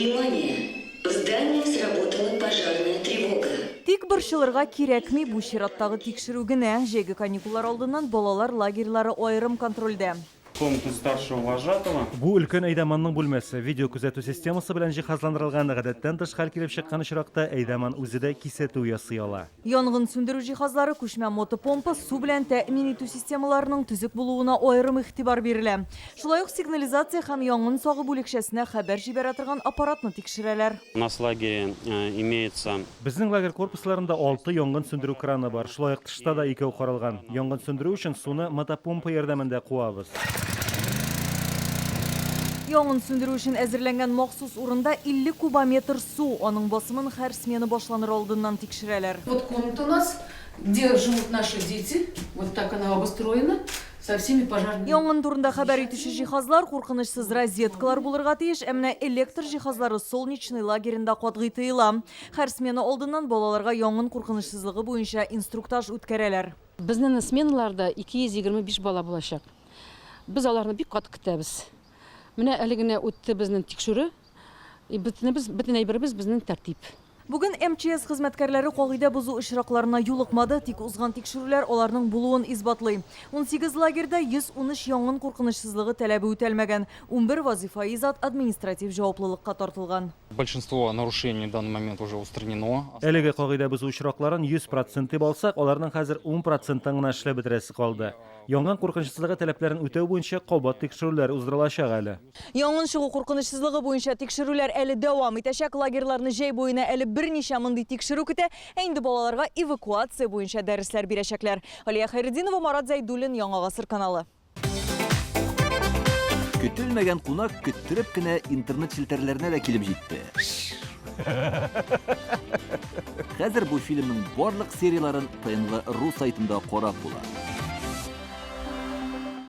Внимание! В здании сработала пожарная тревога. Тик борчылырга кирәкми бу чираттагы тикшерү генә. Җәйге каникуллар алдыннан балалар лагерьлары айрым контрольдә. Комната старшего вожатого. Бу өлкән әйдәманның бүлмәсе. Видео күзәтү системасы белән җиһазландырылган, гадәттән тыш хәл килеп чыккан очракта әйдәман үзе дә кисәтү ясый ала. Янгын сүндерү җиһазлары, күчмә мотопомпа, су белән тәэмин итү системаларының төзек булуына аерым игътибар бирелә. Шулай ук сигнализация һәм янгын сагы бүлекчәсенә хәбәр җибәрә торган аппаратны тикшерәләр. У нас в лагере имеется Безнең лагерь корпусларында 6 янгын сүндерү краны бар. Шулай ук тышта да 2 каралган. Янгын сүндерү өчен суны мотопомпа ярдәмендә куабыз. Янгын сүндерү өчен әзерләнгән махсус урында 50 кубометр су. Аның басымын һәр смена башланыр алдыннан тикшерәләр. Вот комната у нас, где живут наши дети. Вот так она обустроена со всеми пожарными. Янгын турында хәбәр итүче җиһазлар куркынычсыз розеткалар булырга тиеш, әмма электр җиһазлары солнечный лагерендә катгый тыела. Һәр смена алдыннан балаларга янгын куркынычсызлыгы буенча инструктаж үткәрәләр. Безнең сменаларда 225 бала булачак. Без аларны бик каты көтәбез. Менә әле генә үтте безнең тикшерү. Бөтен әйберебез безнең тәртип. Бүген МЧС хезмәткәрләре кагыйдә бузу очракларына юлыкмады, тик узган тикшерүләр аларның булуын исбатлый. 18 лагерьдә 113 янгын куркынычсызлыгы таләбе үтәлмәгән, 11 вазифаи зат административ җаваплылыкка тартылган. Большинство нарушений в данный момент уже устранено. Әлеге кагыйдә бузу очракларын 100% алсак, аларның хәзер 10% гына эшләп бетерәсе калды. Янгын куркынычсызлыгы таләпләрен үтәү буенча кабат тикшерүләр уздырылачак әле. Янгын чыгу куркынычсызлыгы буенча тикшерүләр әле дәвам итәчәк. Лагерьларны җәй буена әле берничә мондый тикшерү көтә. Инде балаларга эвакуация буенча дәресләр бирәчәкләр. Алия Хәйретдинова, Марат Зәйдуллин, Яңа Гасыр каналы. Көтелмәгән кунак көттүреп кенә интернет челтәрләренә дә килеп җитте. Хәзер бу фильмның барлык серияларын ТНВ.ру сайтында карап була.